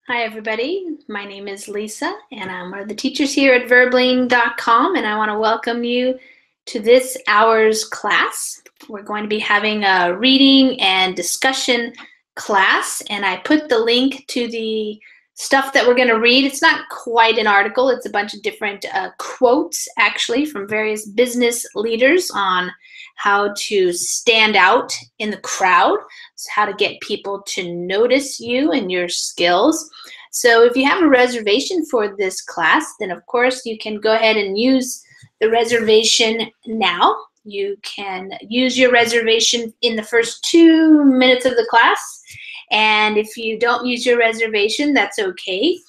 Hi, everybody. My name is Lisa, and I'm one of the teachers here at Verbling.com, and I want to welcome you to this hour's class. We're going to be having a reading and discussion class, and I put the link to the stuff that we're going to read. It's not quite an article. It's a bunch of different quotes, actually, from various business leaders on how to stand out in the crowd, so how to get people to notice you and your skills. So if you have a reservation for this class, then of course you can go ahead and use the reservation now. You can use your reservation in the first 2 minutes of the class. And if you don't use your reservation, that's okay.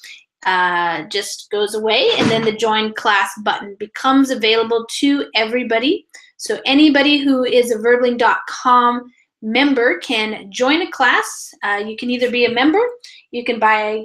Just goes away, and then the join class button becomes available to everybody. So anybody who is a Verbling.com member can join a class. You can either be a member, you can buy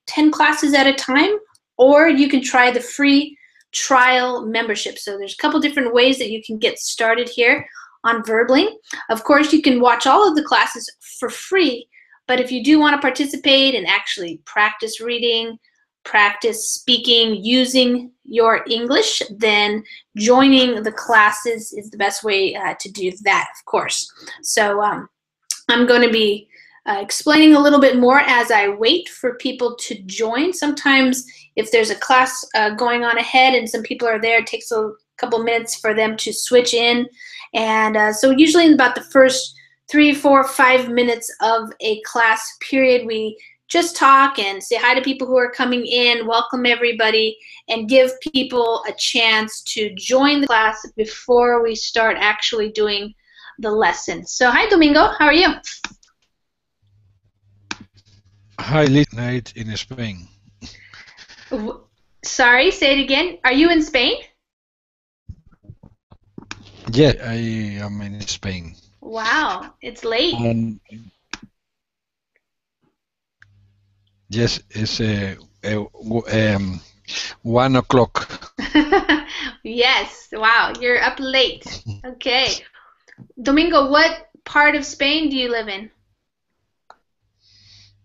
10 classes at a time, or you can try the free trial membership. So there's a couple different ways that you can get started here on Verbling. Of course, you can watch all of the classes for free, but if you do want to participate and actually practice reading, practice speaking, using your English, then joining the classes is the best way to do that, of course. So I'm going to be explaining a little bit more as I wait for people to join. Sometimes if there's a class going on ahead and some people are there, it takes a couple minutes for them to switch in. And so usually in about the first 3, 4, 5 minutes of a class period, we just talk and say hi to people who are coming in, welcome everybody, and give people a chance to join the class before we start actually doing the lesson. So hi, Domingo, how are you? Hi, late night in Spain. Sorry, say it again. Are you in Spain? Yeah, I am in Spain. Wow, it's late. Yes, it's 1 o'clock. Yes, wow, you're up late. Okay. Domingo, what part of Spain do you live in?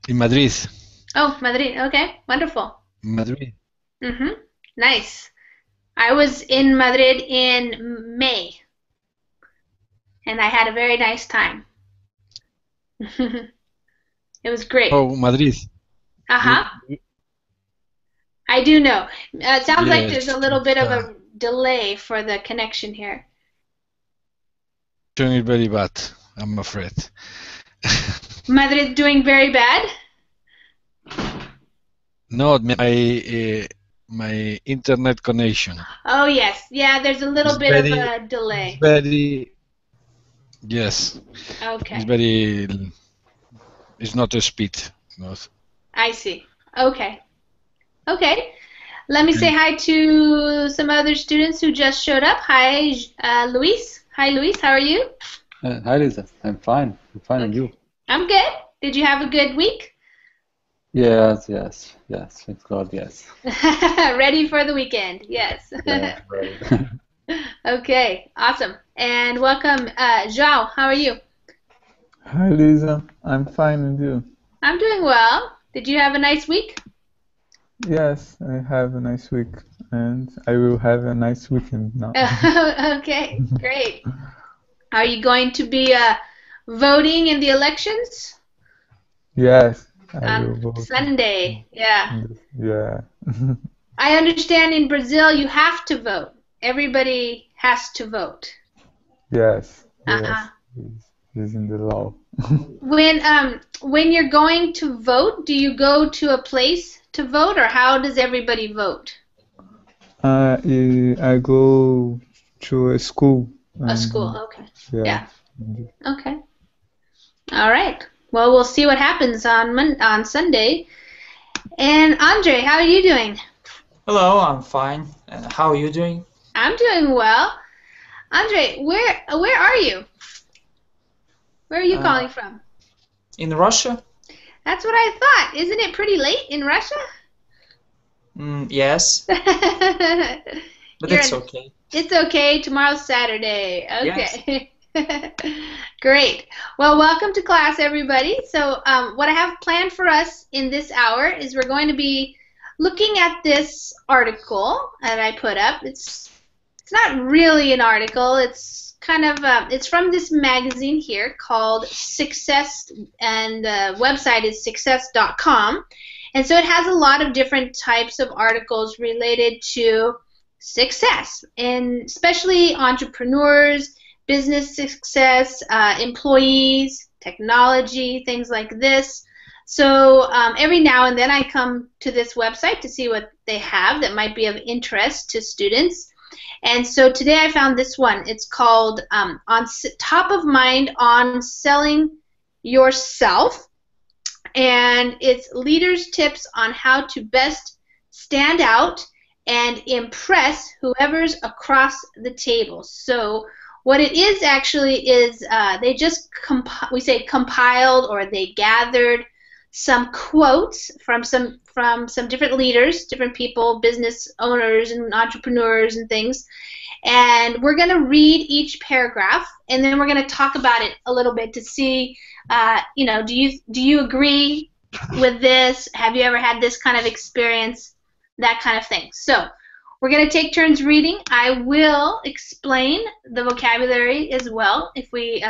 In Madrid. Oh, Madrid. Okay, wonderful. Madrid. Nice. I was in Madrid in May, and I had a very nice time. It was great. Oh, Madrid. Uh-huh. I do know. It sounds like there's a Yes, little bit of a delay for the connection here. It's very bad, I'm afraid. Madrid doing very bad? No, my internet connection. Oh, yes. Yeah, there's a little bit of a delay. Yes. Okay. It's not a speed. No. I see. Okay. Okay. Let me say hi to some other students who just showed up. Hi, Luis. Hi, Luis. How are you? Hi, Lisa. I'm fine. And you? I'm good. Did you have a good week? Yes. Thank God, yes. Ready for the weekend. Yes. Yeah, ready. Okay. Awesome. And welcome, João. How are you? Hi, Lisa. I'm fine, and you? I'm doing well. Did you have a nice week? Yes, I have a nice week, and I will have a nice weekend now. Okay, great. Are you going to be voting in the elections? Yes, I will vote. Sunday, yeah. Yeah. I understand in Brazil you have to vote. Everybody has to vote. Yes. It's in the law. When you're going to vote, do you go to a place to vote, or how does everybody vote? I go to a school. A school, okay. Yeah. Okay. All right. Well, we'll see what happens on Sunday. And Andre, how are you doing? Hello, I'm fine. How are you doing? I'm doing well. Andre, where are you? Where are you calling from? In Russia? That's what I thought. Isn't it pretty late in Russia? Yes. But it's okay. It's okay. Tomorrow's Saturday. Okay. Yes. Great. Well, welcome to class, everybody. So what I have planned for us in this hour is we're going to be looking at this article that I put up. It's not really an article. It's kind of it's from this magazine here called Success, and the website is success.com. And so it has a lot of different types of articles related to success, and especially entrepreneurs, business success, employees, technology, things like this. So every now and then I come to this website to see what they have that might be of interest to students. And so today I found this one. It's called Top of Mind on Selling Yourself. And it's leaders' tips on how to best stand out and impress whoever's across the table. So what it is actually is they just compiled, or they gathered some quotes from some different leaders, different people, business owners and entrepreneurs and things. And we're going to read each paragraph, and then we're going to talk about it a little bit to see, do you agree with this? Have you ever had this kind of experience? That kind of thing. So we're going to take turns reading. I will explain the vocabulary as well if we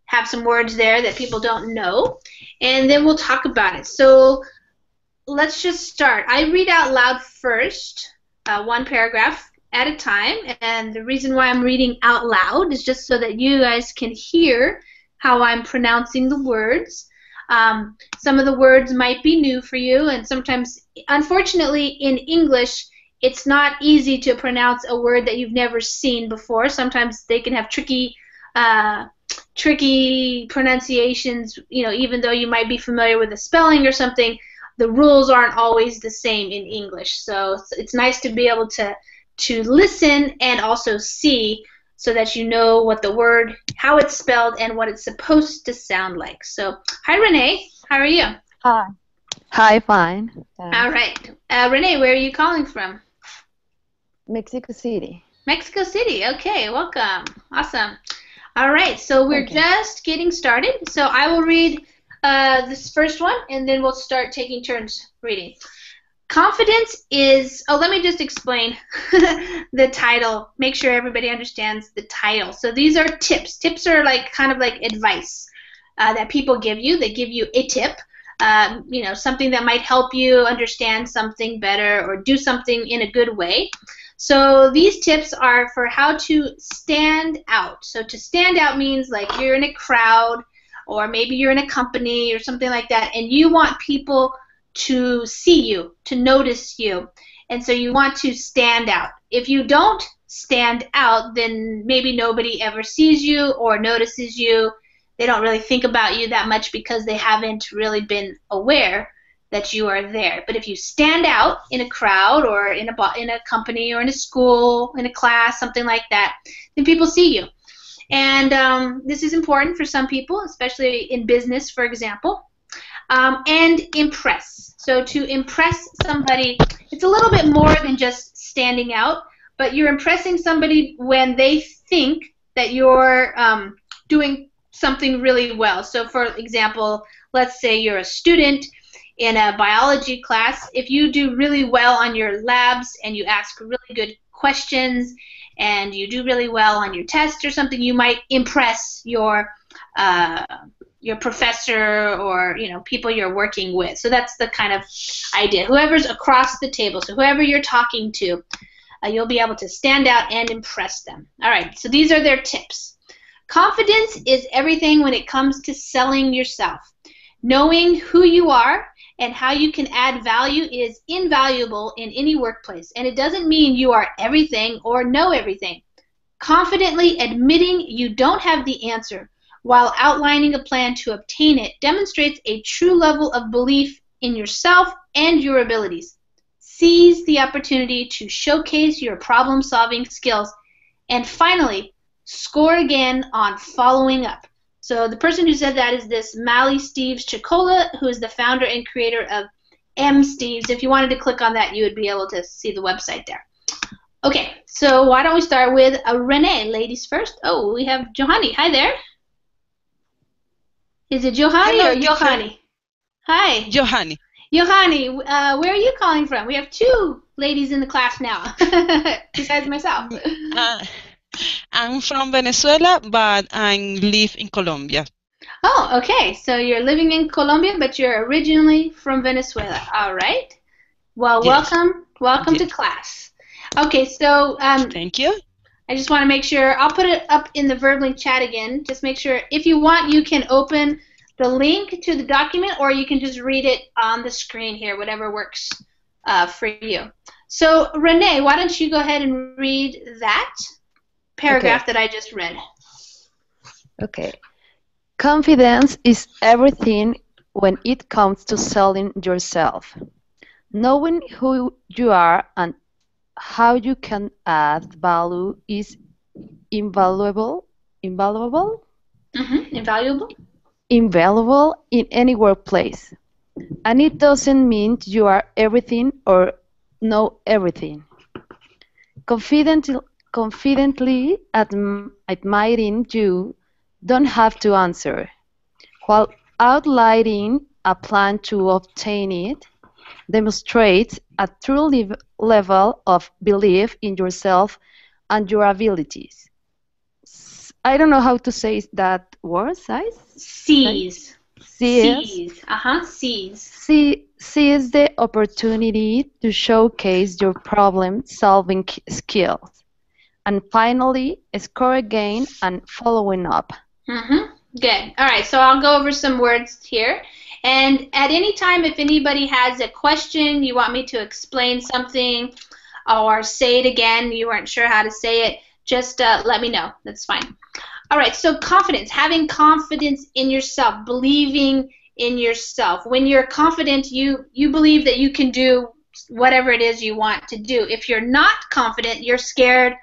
have some words there that people don't know, and then we'll talk about it. So let's just start. I read out loud first, one paragraph at a time, and the reason why I'm reading out loud is just so that you guys can hear how I'm pronouncing the words. Some of the words might be new for you, and sometimes, unfortunately, in English, it's not easy to pronounce a word that you've never seen before. Sometimes they can have tricky pronunciations, even though you might be familiar with the spelling or something, the rules aren't always the same in English. So it's nice to be able to listen and also see, so that you know what the word, how it's spelled, and what it's supposed to sound like. So, hi Renee, how are you? Hi. Hi, fine. All right. Renee, where are you calling from? Mexico City. Mexico City, okay, welcome. Awesome. All right, so we're just getting started. So I will read this first one, and then we'll start taking turns reading. Confidence is, let me just explain the title. Make sure everybody understands the title. So these are tips. Tips are kind of like advice that people give you. They give you a tip, something that might help you understand something better or do something in a good way. So these tips are for how to stand out. So to stand out means like you're in a crowd, or maybe you're in a company or something like that, and you want people to see you, to notice you, and so you want to stand out. If you don't stand out, then maybe nobody ever sees you or notices you. They don't really think about you that much because they haven't really been aware that you are there. But if you stand out in a crowd, or in a company, or in a school, in a class, something like that, then people see you. And this is important for some people, especially in business, for example. And impress. So to impress somebody, it's a little bit more than just standing out, but you're impressing somebody when they think that you're doing something really well. So for example, let's say you're a student in a biology class. If you do really well on your labs and you ask really good questions and you do really well on your test or something, you might impress your professor, or people you're working with. So that's the kind of idea. Whoever's across the table, so whoever you're talking to, you'll be able to stand out and impress them. All right, so these are their tips. Confidence is everything when it comes to selling yourself. Knowing who you are and how you can add value is invaluable in any workplace, and it doesn't mean you are everything or know everything. Confidently admitting you don't have the answer while outlining a plan to obtain it demonstrates a true level of belief in yourself and your abilities. Seize the opportunity to showcase your problem-solving skills. And finally, score again on following up. So the person who said that is this Mally Steves Chicola, who is the founder and creator of M. Steves. If you wanted to click on that, you would be able to see the website there. Okay, so why don't we start with Renee, ladies first. Oh, we have Johanny. Hi there. Is it Johanny Hello, or teacher. Johanny? Hi. Johanny. Johanny, where are you calling from? We have two ladies in the class now, besides myself. I'm from Venezuela, but I live in Colombia. Oh, okay. So you're living in Colombia, but you're originally from Venezuela. All right. Well, Yes. welcome to Yes. class. Okay, so Thank you. I just want to make sure, I'll put it up in the Verbling chat again. Just make sure, if you want, you can open the link to the document, or you can just read it on the screen here, whatever works for you. So, Renee, why don't you go ahead and read that paragraph that I just read. Okay. Confidence is everything when it comes to selling yourself. Knowing who you are and how you can add value is invaluable. Invaluable? Invaluable? Invaluable in any workplace. And it doesn't mean you are everything or know everything. Confidently admiring you don't have to answer, while outlining a plan to obtain it demonstrates a true level of belief in yourself and your abilities. I don't know how to say that word, size? Seize. Seize. Seize the opportunity to showcase your problem-solving skills. And finally, score again and following up. Good. All right, so I'll go over some words here. And at any time, if anybody has a question, you want me to explain something or say it again, you weren't sure how to say it, just let me know. That's fine. All right, so confidence, having confidence in yourself, believing in yourself. When you're confident, you believe that you can do whatever it is you want to do. If you're not confident, you're scared,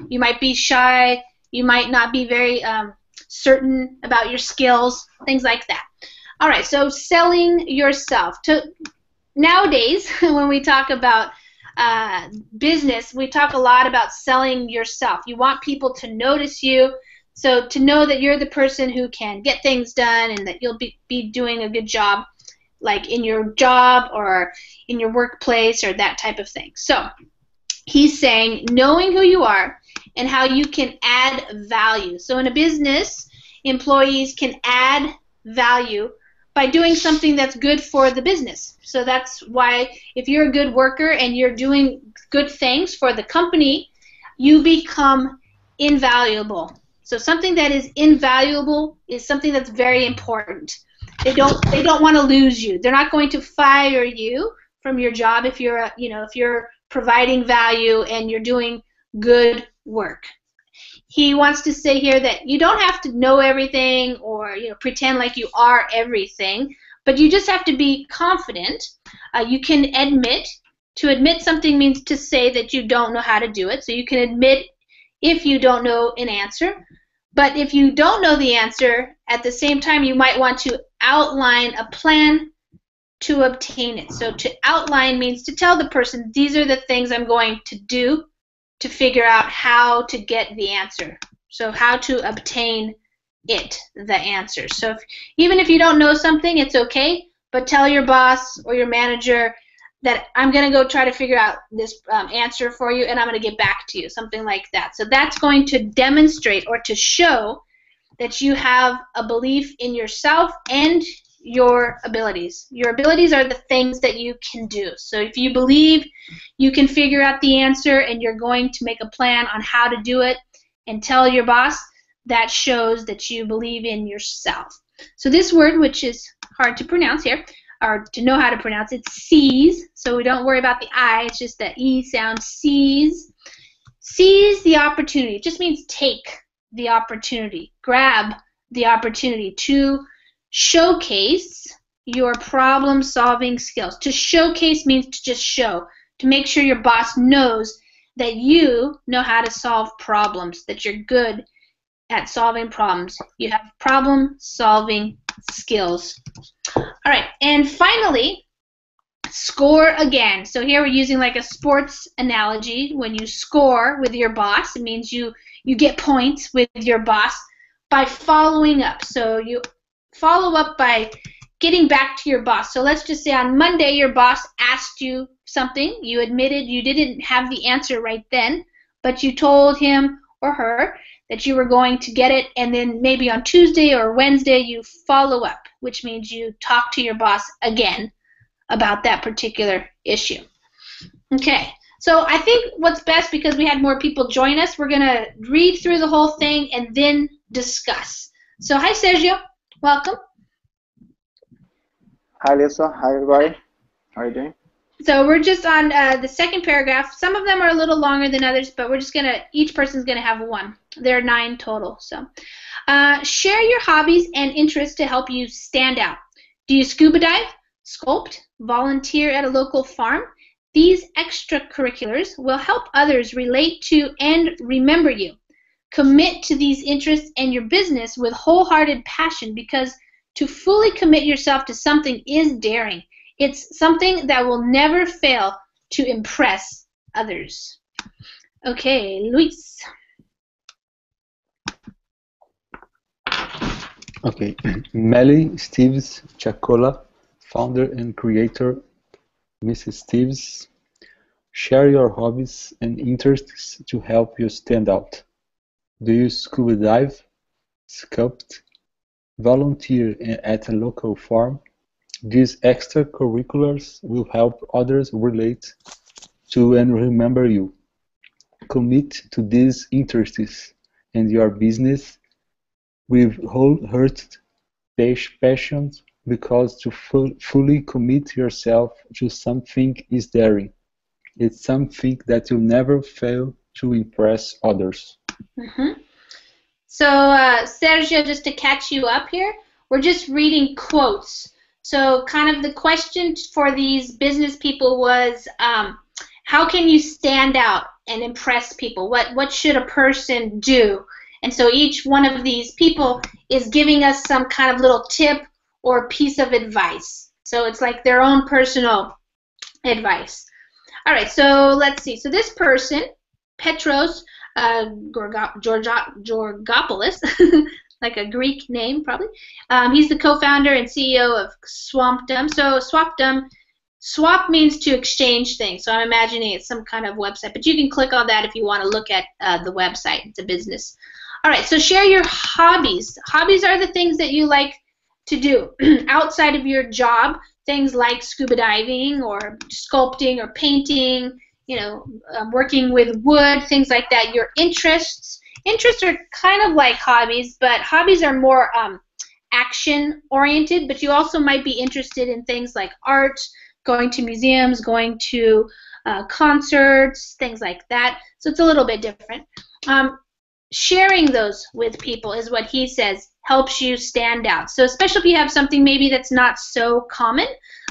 you might be shy, you might not be very certain about your skills, things like that. All right, so selling yourself. Nowadays, when we talk about business, we talk a lot about selling yourself. You want people to notice you, so to know that you're the person who can get things done and that you'll be doing a good job, like in your job or in your workplace or that type of thing. So he's saying knowing who you are and how you can add value. So in a business, employees can add value by doing something that's good for the business. So that's why if you're a good worker and you're doing good things for the company, you become invaluable. So something that is invaluable is something that's very important. They don't want to lose you. They're not going to fire you from your job if you're if you're providing value and you're doing good work. He wants to say here that you don't have to know everything or pretend like you are everything, but you just have to be confident. You can admit. To admit something means to say that you don't know how to do it. So you can admit if you don't know an answer. But if you don't know the answer, at the same time you might want to outline a plan to obtain it. So to outline means to tell the person, these are the things I'm going to do to figure out how to get the answer. So how to obtain it, the answer. So even if you don't know something, it's okay, but tell your boss or your manager that I'm going to go try to figure out this answer for you and I'm going to get back to you, something like that. So that's going to demonstrate or to show that you have a belief in yourself and your abilities. Your abilities are the things that you can do. So if you believe you can figure out the answer and you're going to make a plan on how to do it and tell your boss, that shows that you believe in yourself. So this word, which is hard to pronounce here, or to know how to pronounce it, seize. So we don't worry about the I, it's just the E sound, seize. Seize the opportunity. It just means take the opportunity, grab the opportunity to showcase your problem-solving skills. To showcase means to just show, to make sure your boss knows that you know how to solve problems, that you're good at solving problems. You have problem-solving skills. All right, and finally, score again. So here we're using like a sports analogy. When you score with your boss, it means you get points with your boss by following up. So you follow up by getting back to your boss. So let's just say on Monday your boss asked you something. You admitted you didn't have the answer right then, but you told him or her that you were going to get it, and then maybe on Tuesday or Wednesday you follow up, which means you talk to your boss again about that particular issue. Okay, so I think what's best, because we had more people join us, we're going to read through the whole thing and then discuss. So hi Sergio, welcome. Hi Lisa, hi everybody. How are you doing? So we're just on the second paragraph. Some of them are a little longer than others, but we're just going to, each person's going to have one. There are 9 total. So share your hobbies and interests to help you stand out. Do you scuba dive, sculpt, volunteer at a local farm? These extracurriculars will help others relate to and remember you. Commit to these interests and your business with wholehearted passion, because to fully commit yourself to something is daring. It's something that will never fail to impress others. Okay, Luis. Okay, Melly Steves Chacola, founder and creator. Mrs. Steves, share your hobbies and interests to help you stand out. Do you scuba dive, sculpt, volunteer at a local farm? These extracurriculars will help others relate to and remember you. Commit to these interests and your business with wholehearted passion, because to fully commit yourself to something is daring. It's something that will never fail to impress others. Mm-hmm. So Sergio, just to catch you up here, we're just reading quotes. So kind of the question for these business people was, how can you stand out and impress people? What should a person do? And so each one of these people is giving us some kind of little tip or piece of advice. So it's like their own personal advice. All right, so let's see. So this person, Petros Georgopoulos, like a Greek name probably. He's the co-founder and CEO of Swampdom. So swap means to exchange things. So I'm imagining it's some kind of website. But you can click on that if you want to look at the website. It's a business. All right, so share your hobbies. Hobbies are the things that you like to do outside of your job. Things like scuba diving or sculpting or painting, you know, working with wood, things like that. Your interests. Interests are kind of like hobbies, but hobbies are more action-oriented, but you also might be interested in things like art, going to museums, going to concerts, things like that. So it's a little bit different. Sharing those with people is what he says helps you stand out. So especially if you have something maybe that's not so common,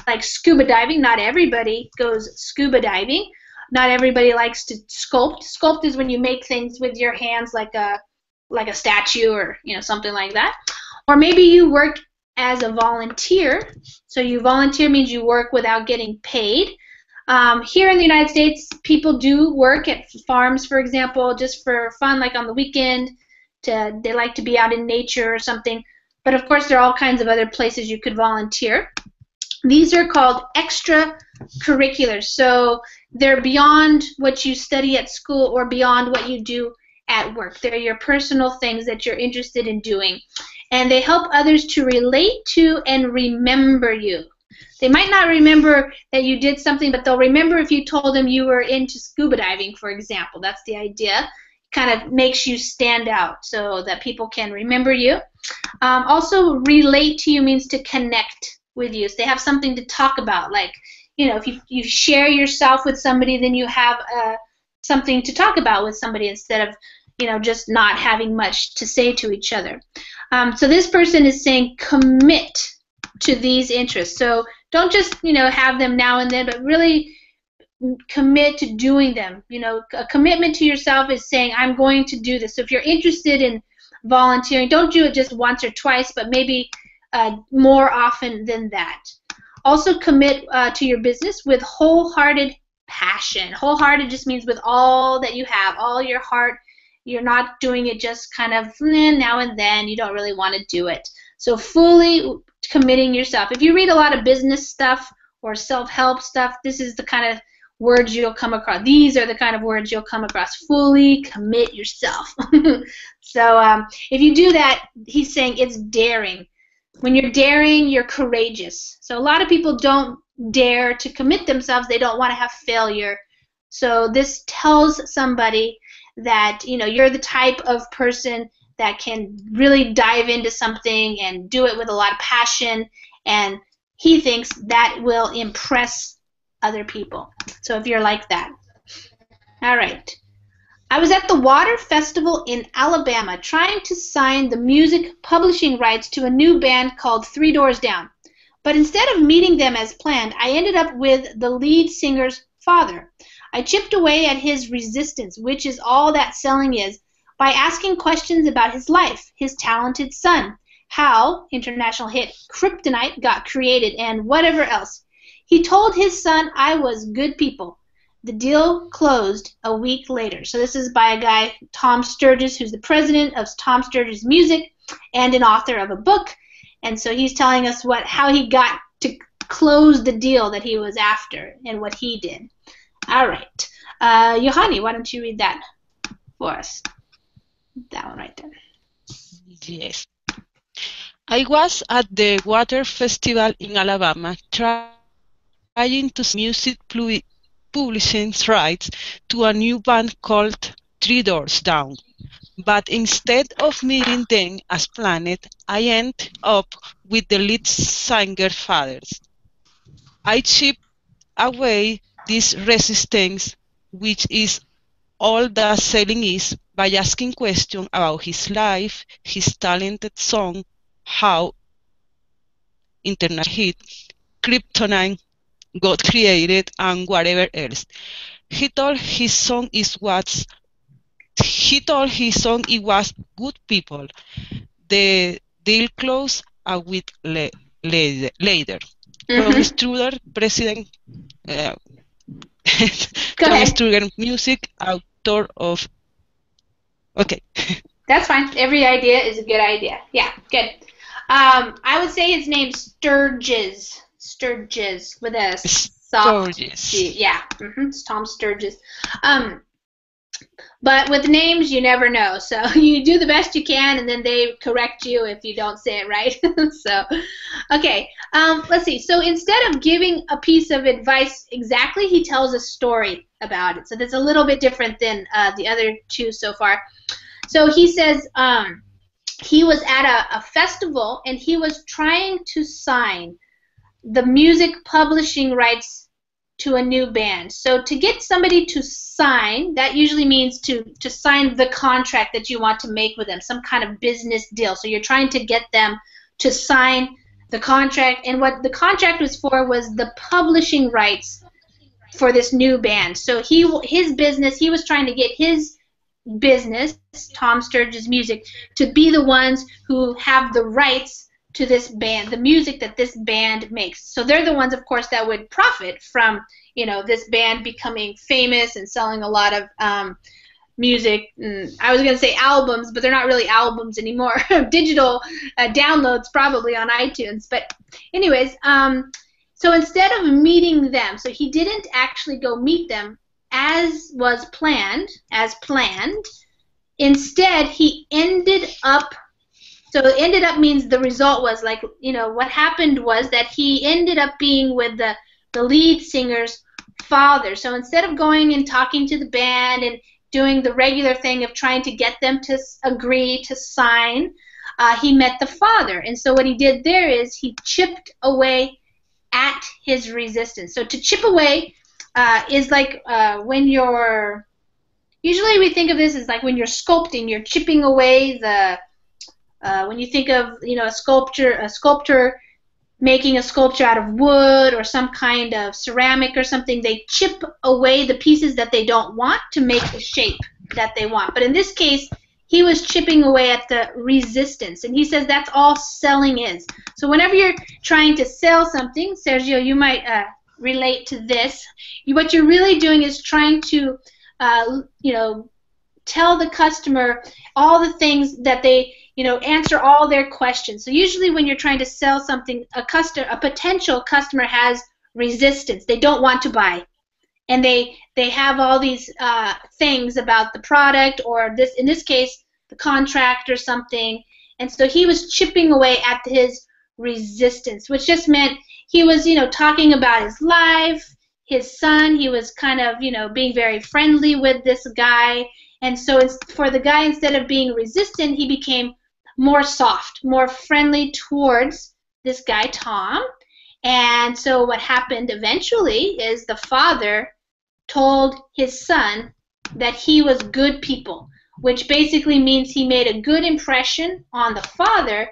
like scuba diving. Not everybody goes scuba diving. Not everybody likes to sculpt. Sculpt is when you make things with your hands, like a statue or something like that. Or maybe you work as a volunteer. So you volunteer means you work without getting paid. Here in the United States, people do work at farms, for example, just for fun, like on the weekend. They like to be out in nature or something. But of course, there are all kinds of other places you could volunteer. These are called extracurriculars. So they're beyond what you study at school or beyond what you do at work. They're your personal things that you're interested in doing. And they help others to relate to and remember you. They might not remember that you did something, but they'll remember if you told them you were into scuba diving, for example. That's the idea. It kind of makes you stand out so that people can remember you. Also, relate to you means to connect with you. So they have something to talk about. Like, if you share yourself with somebody, then you have something to talk about with somebody instead of, just not having much to say to each other. So this person is saying commit to these interests. So don't just, have them now and then, but really commit to doing them. A commitment to yourself is saying, I'm going to do this. So if you're interested in volunteering, don't do it just once or twice, but maybe more often than that. Also commit to your business with wholehearted passion. Wholehearted just means with all that you have, all your heart. You're not doing it just kind of now and then. You don't really want to do it. So fully committing yourself. If you read a lot of business stuff or self-help stuff, this is the kind of words you'll come across. These are the kind of words you'll come across. Fully commit yourself. So if you do that, he's saying it's daring. When you're daring, you're courageous. So a lot of people don't dare to commit themselves. They don't want to have failure. So this tells somebody that, you know, you're the type of person that can really dive into something and do it with a lot of passion, and he thinks that will impress other people. So if you're like that. All right. I was at the Water Festival in Alabama trying to sign the music publishing rights to a new band called Three Doors Down. But instead of meeting them as planned, I ended up with the lead singer's father. I chipped away at his resistance, which is all that selling is, by asking questions about his life, his talented son, how international hit Kryptonite got created, and whatever else. He told his son I was good people. The deal closed a week later. So this is by a guy, Tom Sturges, who's the president of Tom Sturges Music and an author of a book. And so he's telling us how he got to close the deal that he was after and what he did. All right. Johanni, why don't you read that for us? That one right there. Yes. I was at the Water Festival in Alabama trying to sell music publishing rights to a new band called Three Doors Down. But instead of meeting them as planned, I ended up with the lead singer's father. I chipped away this resistance, which is all that selling is, by asking questions about his life, his talented song, how internet hit, Kryptonite got created, and whatever else. He told his son it was good people. The deal closed a week later. From Struder, president, Tom Struder Music, author of. Okay. That's fine. Every idea is a good idea. Yeah, good. I would say his name's Sturges. Sturges with a soft G. Yeah, it's Tom Sturges. But with names, you never know. So you do the best you can, and then they correct you if you don't say it right. So, okay. Let's see. So instead of giving a piece of advice exactly, he tells a story about it. So that's a little bit different than the other two so far. So he says he was at a festival, and he was trying to sign the music publishing rights to a new band. So to get somebody to sign, that usually means to sign the contract that you want to make with them, some kind of business deal. So you're trying to get them to sign the contract, and what the contract was for was the publishing rights for this new band. So his business, he was trying to get his business, Tom Sturges Music, to be the ones who have the rights to this band, the music that this band makes. So they're the ones, of course, that would profit from, you know, this band becoming famous and selling a lot of music. I was going to say albums, but they're not really albums anymore. Digital downloads probably on iTunes. But anyways, so instead of meeting them, so he didn't actually go meet them as was planned, Instead, he ended up. So ended up means the result was like, you know, what happened was that he ended up being with the lead singer's father. So instead of going and talking to the band and doing the regular thing of trying to get them to agree to sign, he met the father. And so what he did there is he chipped away at his resistance. So to chip away is like when you're, usually we think of this as like when you're sculpting, you're chipping away the, when you think of, you know, a sculptor making a sculpture out of wood or some kind of ceramic or something, they chip away the pieces that they don't want to make the shape that they want. But in this case, he was chipping away at the resistance, and he says that's all selling is. So whenever you're trying to sell something, Sergio, you might relate to this. What you're really doing is trying to, you know, tell the customer all the things that they, answer all their questions. So usually when you're trying to sell something, a potential customer has resistance. They don't want to buy. And they have all these things about the product, or this, in this case, the contract or something. And so he was chipping away at his resistance, which just meant he was, talking about his life, his son. He was kind of, being very friendly with this guy. And so for the guy, instead of being resistant, he became more soft, more friendly towards this guy, Tom. And so what happened eventually is the father told his son that he was good people, which basically means he made a good impression on the father,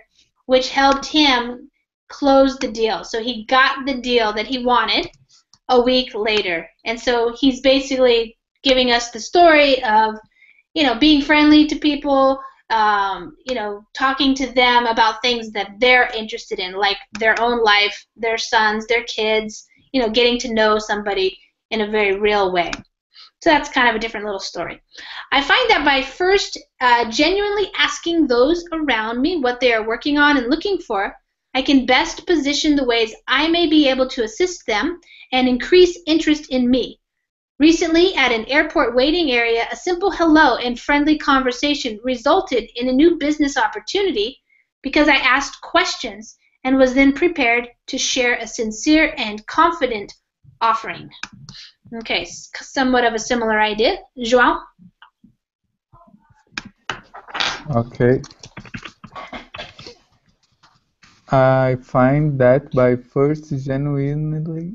which helped him close the deal. So he got the deal that he wanted a week later. And so he's basically giving us the story of, being friendly to people, talking to them about things that they're interested in, like their own life, their sons, their kids, getting to know somebody in a very real way. So that's kind of a different little story. I find that by first genuinely asking those around me what they are working on and looking for, I can best position the ways I may be able to assist them and increase interest in me. Recently, at an airport waiting area, a simple hello and friendly conversation resulted in a new business opportunity because I asked questions and was then prepared to share a sincere and confident offering. Okay, somewhat of a similar idea. João? Okay. I find that by first genuinely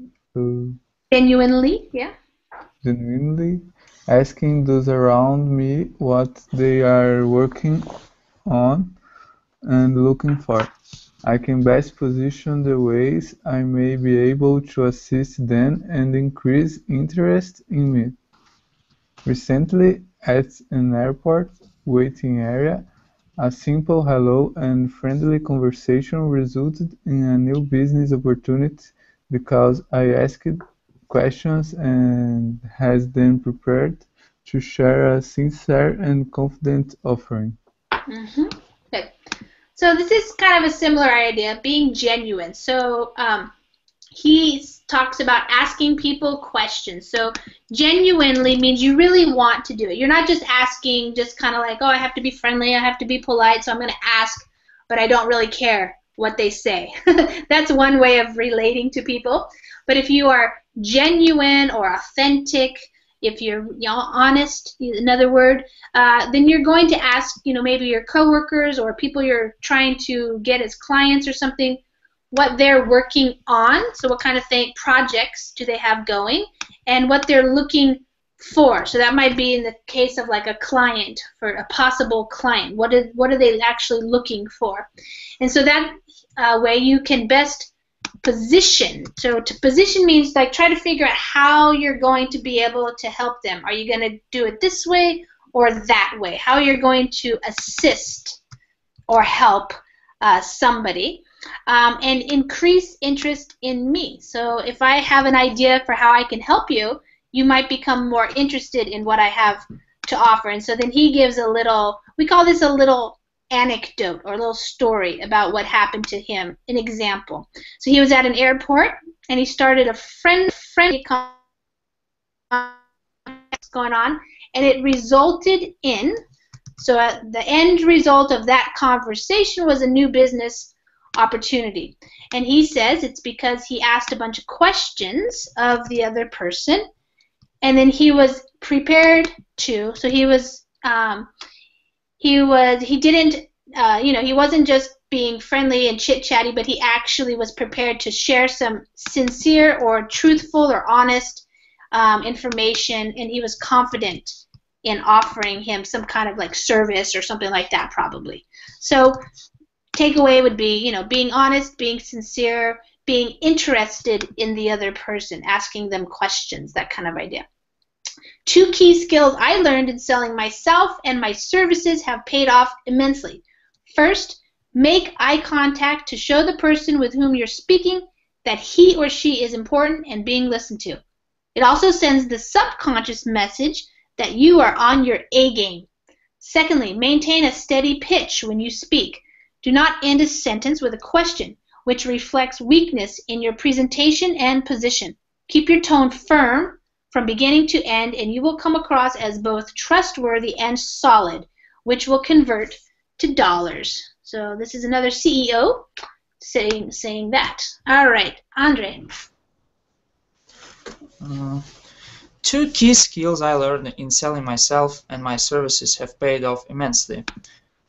asking those around me what they are working on and looking for, I can best position the ways I may be able to assist them and increase interest in me. Recently, at an airport waiting area, a simple hello and friendly conversation resulted in a new business opportunity because I asked questions and has them prepared to share a sincere and confident offering. Mm-hmm. Good. So this is kind of a similar idea, being genuine. So he talks about asking people questions. So genuinely means you really want to do it. You're not just asking just kind of like, oh, I have to be friendly, I have to be polite, so I'm going to ask, but I don't really care what they say. That's one way of relating to people. But if you are genuine or authentic, if you're honest, another word, then you're going to ask, maybe your coworkers or people you're trying to get as clients or something, what they're working on. So what kind of projects do they have going, and what they're looking for. So that might be in the case of like a client, for a possible client. What are they actually looking for? And so that way you can best position. So to position means like try to figure out how you're going to be able to help them. Are you going to do it this way or that way? How you're going to assist or help somebody, and increase interest in me. So if I have an idea for how I can help you, you might become more interested in what I have to offer. And so then he gives a little, we call this a little anecdote or a little story about what happened to him, an example. So he was at an airport and he started a friendly conversation going on, and it resulted in, so the end result of that conversation was a new business opportunity. And he says it's because he asked a bunch of questions of the other person, and then he was prepared to, so he wasn't just being friendly and chit-chatty, but he actually was prepared to share some sincere or truthful or honest information, and he was confident in offering him some kind of like service or something like that, probably. So takeaway would be, being honest, being sincere, being interested in the other person, asking them questions, that kind of idea. 2 key skills I learned in selling myself and my services have paid off immensely. First, make eye contact to show the person with whom you're speaking that he or she is important and being listened to. It also sends the subconscious message that you are on your A game. Secondly, maintain a steady pitch when you speak. Do not end a sentence with a question, which reflects weakness in your presentation and position. Keep your tone firm from beginning to end, and you will come across as both trustworthy and solid, which will convert to dollars. So this is another CEO saying that. All right, Andre. Two key skills I learned in selling myself and my services have paid off immensely.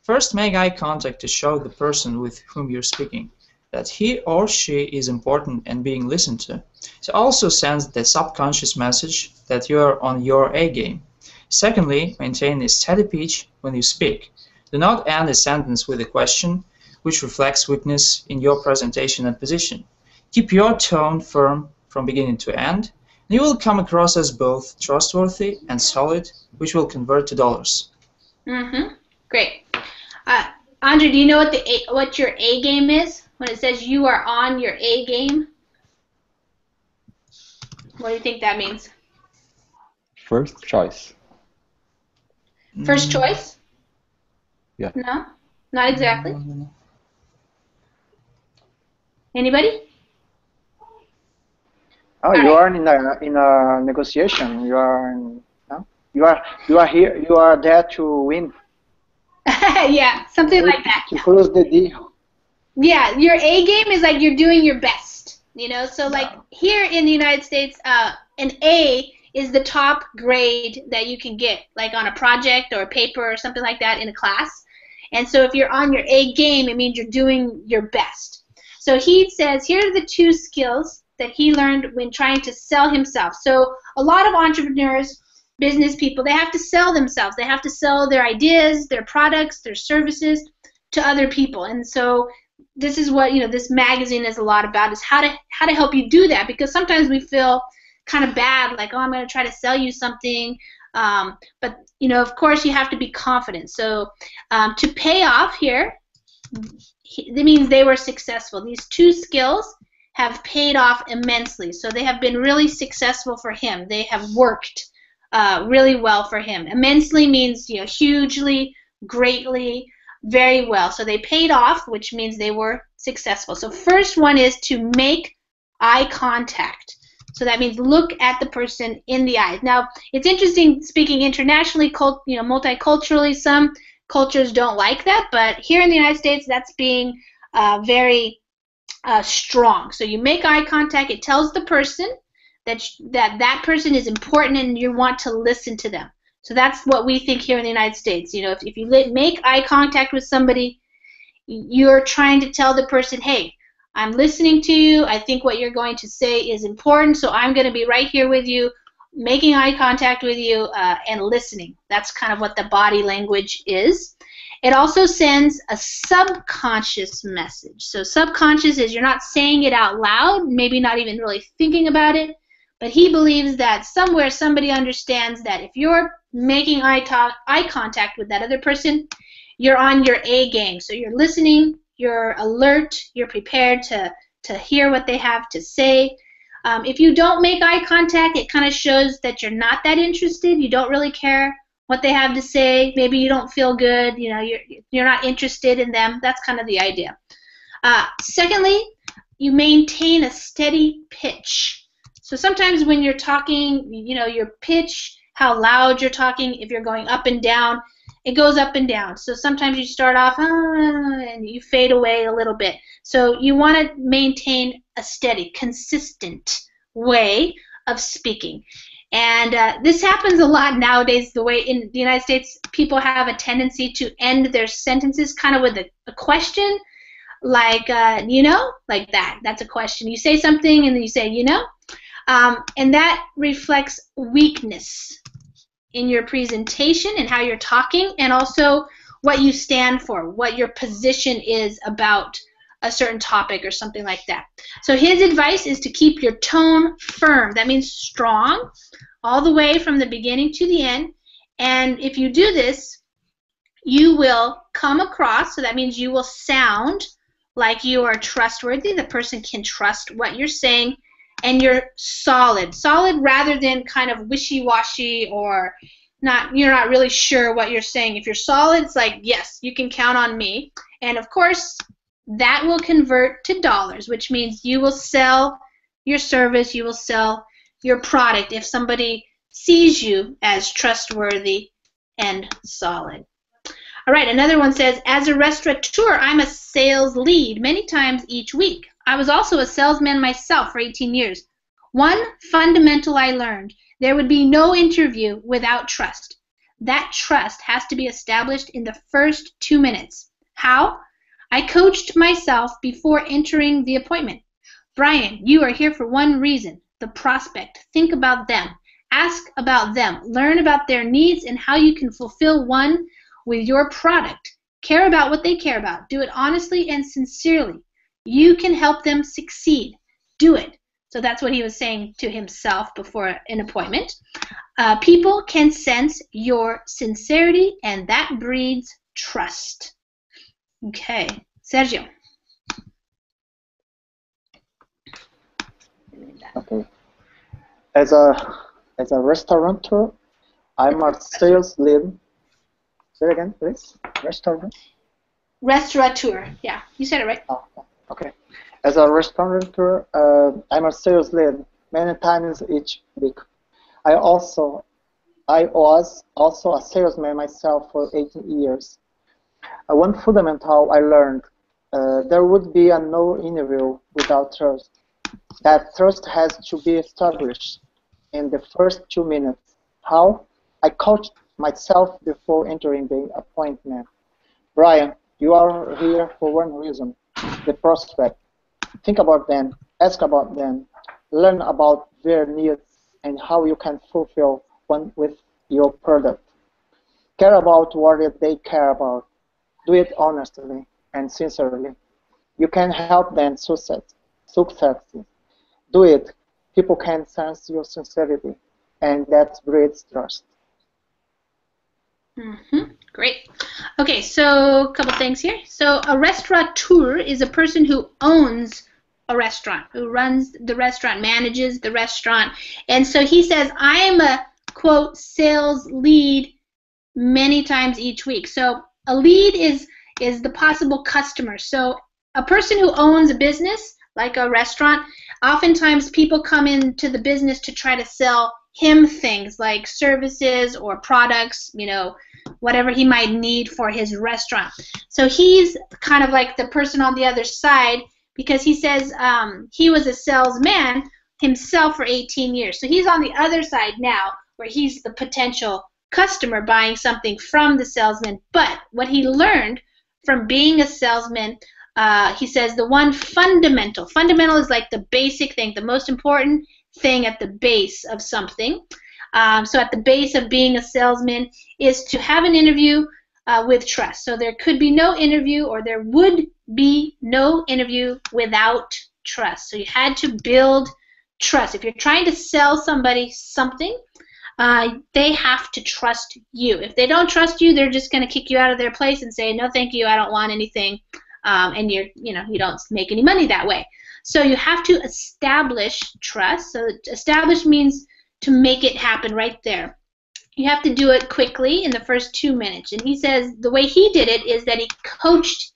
First, make eye contact to show the person with whom you're speaking that he or she is important and being listened to. It also sends the subconscious message that you are on your A game. Secondly, maintain a steady pitch when you speak. Do not end a sentence with a question, which reflects weakness in your presentation and position. Keep your tone firm from beginning to end, and you will come across as both trustworthy and solid, which will convert to dollars. Great. Andre, do you know what your A game is? When it says you are on your A game? What do you think that means? First choice. First choice? Yeah. No? Not exactly? Anybody? Oh, you are in a negotiation. You are you are here. You are there to win. Yeah, something like that. To close the deal. Yeah, your A game is like you're doing your best, you know. So like here in the United States, an A is the top grade that you can get, like on a project or a paper or something like that in a class. And so if you're on your A game, it means you're doing your best. So he says here are the two skills that he learned when trying to sell himself. So a lot of entrepreneurs, business people, they have to sell themselves. They have to sell their ideas, their products, their services to other people. And so this is what, you know, this magazine is a lot about, is how to help you do that, because sometimes we feel kind of bad, like, oh, I'm going to try to sell you something. But, you know, of course you have to be confident. So to pay off here, that means they were successful. These two skills have paid off immensely. So they have been really successful for him. They have worked really well for him. Immensely means, you know, hugely, greatly, very well. So they paid off, which means they were successful. So first one is to make eye contact. So that means look at the person in the eyes. Now, it's interesting speaking internationally, you know, multiculturally. Some cultures don't like that, but here in the United States, that's being very strong. So you make eye contact. It tells the person that person is important and you want to listen to them. So that's what we think here in the United States. You know, if you make eye contact with somebody, you're trying to tell the person, hey, I'm listening to you. I think what you're going to say is important, so I'm going to be right here with you, making eye contact with you and listening. That's kind of what the body language is. It also sends a subconscious message. So subconscious is you're not saying it out loud, maybe not even really thinking about it, but he believes that somewhere somebody understands that if you're making eye contact with that other person, you're on your A game. So you're listening, you're alert, you're prepared to hear what they have to say. If you don't make eye contact, it kind of shows that you're not that interested. You don't really care what they have to say. Maybe you don't feel good. You know, you're not interested in them. That's kind of the idea. Secondly, you maintain a steady pitch. So sometimes when you're talking, you know, your pitch, how loud you're talking, if you're going up and down, it goes up and down. So sometimes you start off and you fade away a little bit. So you want to maintain a steady, consistent way of speaking. And this happens a lot nowadays. The way in the United States, people have a tendency to end their sentences kind of with a question, like, you know, like that. That's a question. You say something and then you say, you know. And that reflects weakness in your presentation and how you're talking, and also what you stand for, what your position is about a certain topic or something like that. So his advice is to keep your tone firm. That means strong all the way from the beginning to the end. And if you do this, you will come across, so that means you will sound like you are trustworthy. The person can trust what you're saying, and you're solid. Solid rather than kind of wishy-washy or you're not really sure what you're saying. If you're solid, it's like, yes, you can count on me. And of course, that will convert to dollars, which means you will sell your service, you will sell your product if somebody sees you as trustworthy and solid. All right, another one says, as a restaurateur, I'm a sales lead many times each week. I was also a salesman myself for 18 years. One fundamental I learned, there would be no interview without trust. That trust has to be established in the first 2 minutes. How? I coached myself before entering the appointment. Brian, you are here for one reason, the prospect. Think about them. Ask about them. Learn about their needs and how you can fulfill one with your product. Care about what they care about. Do it honestly and sincerely. You can help them succeed. Do it. So that's what he was saying to himself before an appointment. People can sense your sincerity, and that breeds trust. Okay, Sergio. Okay. As a restaurateur, I'm a sales lead. Say it again, please. Restaurateur. Yeah, you said it right. Oh, okay. As a restaurateur, I'm a sales lead many times each week. I was also a salesman myself for 18 years. One fundamental I learned, there would be no interview without trust. That trust has to be established in the first 2 minutes. How? I coached myself before entering the appointment. Brian, you are here for one reason, the prospect. Think about them, ask about them, learn about their needs and how you can fulfill one with your product. Care about what they care about. Do it honestly and sincerely. You can help them succeed. Do it. People can sense your sincerity, and that breeds trust. Great. Okay, so a couple things here. So a restaurateur is a person who owns a restaurant, who runs the restaurant, manages the restaurant. And so he says, I am a, quote, sales lead many times each week. So a lead is the possible customer. So a person who owns a business, like a restaurant, oftentimes people come into the business to try to sell him things like services or products, you know, whatever he might need for his restaurant. So he's kind of like the person on the other side, because he says he was a salesman himself for 18 years. So he's on the other side now, where he's the potential customer buying something from the salesman. But what he learned from being a salesman, he says the one fundamental is like the basic thing, the most important thing at the base of something. So at the base of being a salesman is to have an interview with trust. So there could be no interview, or there would be no interview without trust. So you had to build trust. If you're trying to sell somebody something, they have to trust you. If they don't trust you, they're just going to kick you out of their place and say, no, thank you, I don't want anything, and you don't make any money that way. So you have to establish trust. So establish means to make it happen right there. You have to do it quickly in the first 2 minutes. And he says the way he did it is that he coached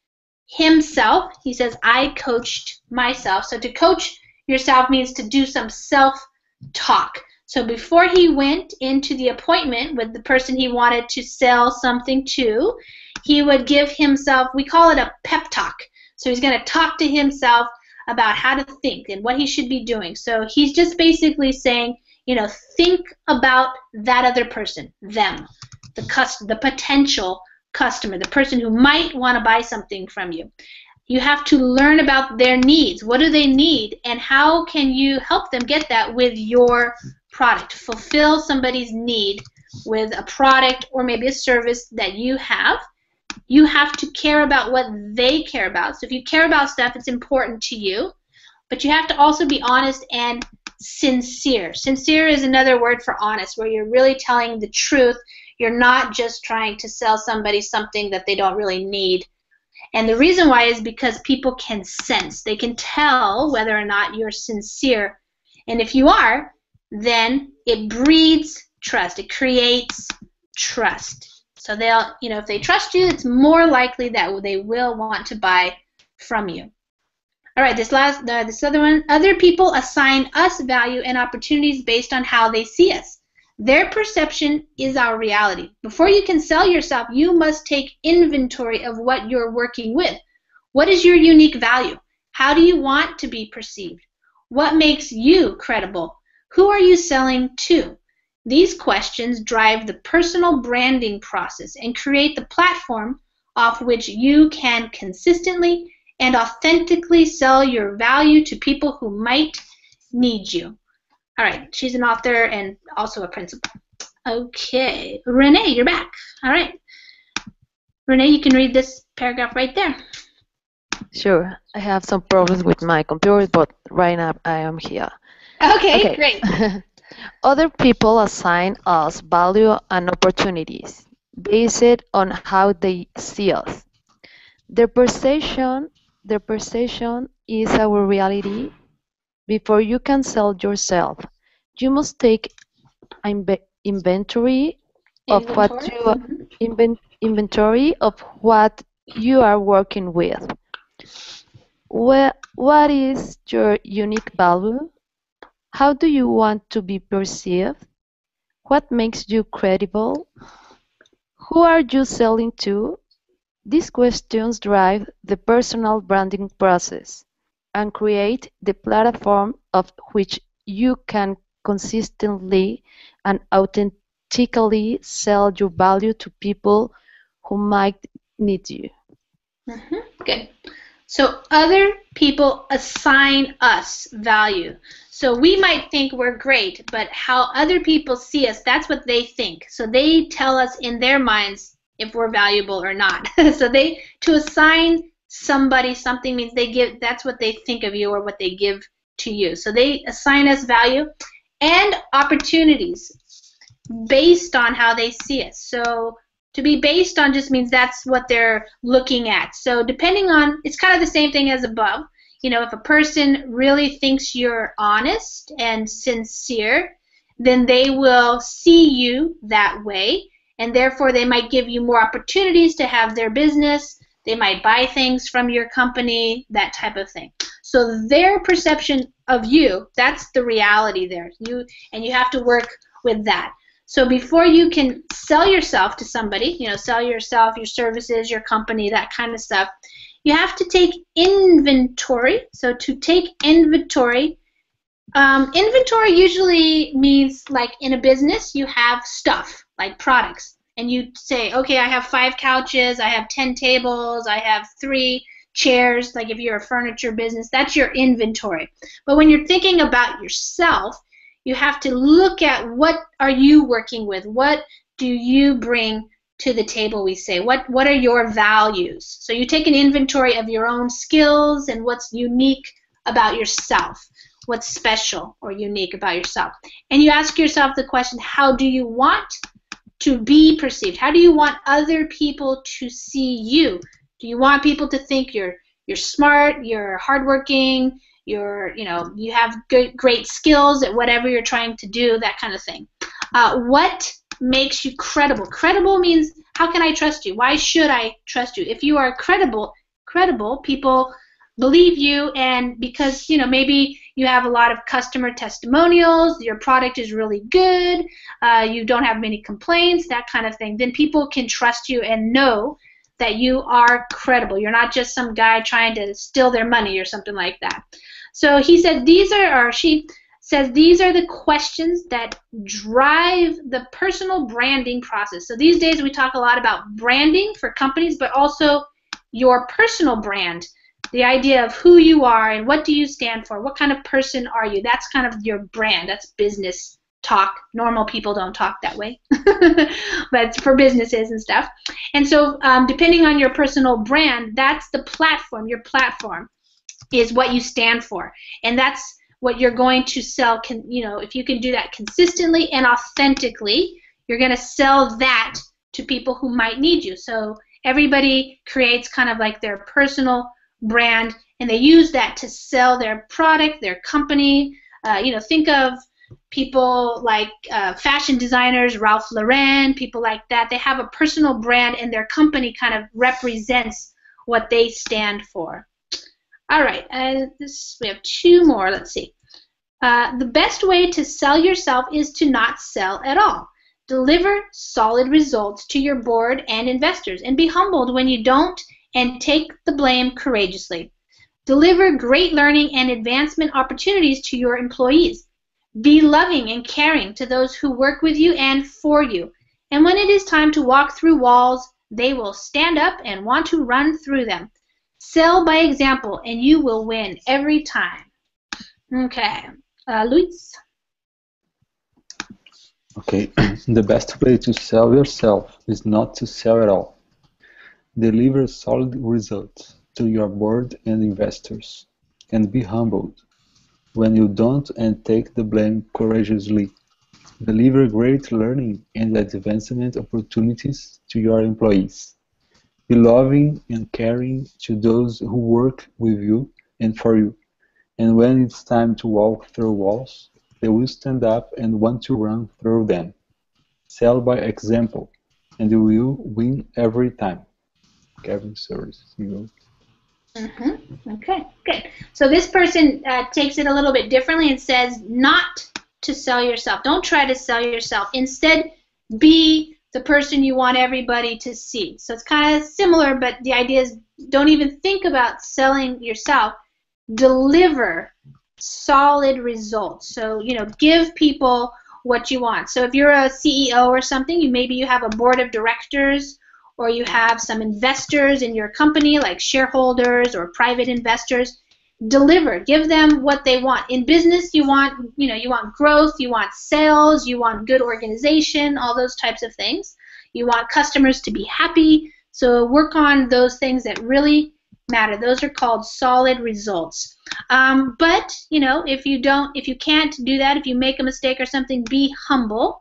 himself. He says, I coached myself. So to coach yourself means to do some self-talk. So before he went into the appointment with the person he wanted to sell something to, he would give himself, we call it a pep talk. So he's going to talk to himself about how to think and what he should be doing. So he's just basically saying, think about that other person, them, the potential customer, the person who might want to buy something from you. You have to learn about their needs. What do they need, and how can you help them get that with your product? Fulfill somebody's need with a product or maybe a service that you have. You have to care about what they care about. So if you care about stuff, it's important to you. But you have to also be honest and sincere. Sincere is another word for honest, where you're really telling the truth. You're not just trying to sell somebody something that they don't really need. And the reason why is because people can sense. They can tell whether or not you're sincere. And if you are, then it breeds trust. It creates trust. So they'll, if they trust you, it's more likely that they will want to buy from you. All right, this other one. Other people assign us value and opportunities based on how they see us. Their perception is our reality. Before you can sell yourself, you must take inventory of what you're working with. What is your unique value? How do you want to be perceived? What makes you credible? Who are you selling to? These questions drive the personal branding process and create the platform off which you can consistently and authentically sell your value to people who might need you. All right, she's an author and also a principal. Okay, Renee, you're back. All right. Renee, you can read this paragraph right there. Sure. I have some problems with my computer, but right now I am here. Okay. Great. Other people assign us value and opportunities based on how they see us. Their perception is our reality. Before you can sell yourself, you must take inventory of what you are working with. What is your unique value? How do you want to be perceived? What makes you credible? Who are you selling to? These questions drive the personal branding process and create the platform of which you can consistently and authentically sell your value to people who might need you. Good. So other people assign us value. So we might think we're great, but how other people see us, that's what they think. So they tell us in their minds if we're valuable or not. So to assign somebody something means that's what they think of you or what they give to you. So they assign us value and opportunities based on how they see us. So to be based on just means that's what they're looking at. So depending on, it's kind of the same thing as above. If a person really thinks you're honest and sincere, then they will see you that way, and therefore they might give you more opportunities to have their business. They might buy things from your company, that type of thing. So their perception of you, that's the reality there. You have to work with that. So before you can sell yourself to somebody, sell yourself, your services, your company, that kind of stuff, you have to take inventory. So to take inventory, inventory usually means like in a business you have stuff, like products. And you say, okay, I have 5 couches, I have 10 tables, I have 3 chairs. Like if you're a furniture business, that's your inventory. But when you're thinking about yourself, you have to look at what are you working with? What do you bring to the table, we say? What are your values? So you take an inventory of your own skills and what's unique about yourself. What's special or unique about yourself? And you ask yourself the question, how do you want to be perceived? How do you want other people to see you? Do you want people to think you're smart, you're hardworking, you have great skills at whatever you're trying to do, that kind of thing. What makes you credible? Credible means, how can I trust you? Why should I trust you? If you are credible, people believe you, and because maybe you have a lot of customer testimonials, your product is really good, you don't have many complaints, that kind of thing, then people can trust you and know that you are credible. You're not just some guy trying to steal their money or something like that. So he said she says these are the questions that drive the personal branding process. So these days we talk a lot about branding for companies, but also your personal brand, the idea of who you are and what do you stand for, what kind of person are you. That's kind of your brand. That's business talk. Normal people don't talk that way, but it's for businesses and stuff. And so depending on your personal brand, that's the platform. Your platform is what you stand for, and that's what you're going to sell. If you can do that consistently and authentically, you're going to sell that to people who might need you. So everybody creates kind of like their personal brand, and they use that to sell their product, their company. Think of people like fashion designers, Ralph Lauren, people like that. They have a personal brand, and their company kind of represents what they stand for. All right, we have two more. Let's see. The best way to sell yourself is to not sell at all. Deliver solid results to your board and investors, and be humbled when you don't, and take the blame courageously. Deliver great learning and advancement opportunities to your employees. Be loving and caring to those who work with you and for you. And when it is time to walk through walls, they will stand up and want to run through them. Sell by example, and you will win every time. Okay, Luis? Okay, the best way to sell yourself is not to sell at all. Deliver solid results to your board and investors, and be humbled when you don't, and take the blame courageously. Deliver great learning and advancement opportunities to your employees. Be loving and caring to those who work with you and for you. And when it's time to walk through walls, they will stand up and want to run through them. Sell by example, and you will win every time. Kevin Service. Okay, good. So this person takes it a little bit differently and says not to sell yourself. Don't try to sell yourself. Instead, be the person you want everybody to see. So it's kind of similar, but the idea is don't even think about selling yourself. Deliver solid results. So, give people what you want. So if you're a CEO or something, maybe you have a board of directors, or you have some investors in your company, like shareholders or private investors. Deliver. Give them what they want. In business, you want growth, you want sales, you want good organization, all those types of things. You want customers to be happy. So work on those things that really matter. Those are called solid results. But if you can't do that, if you make a mistake or something, be humble.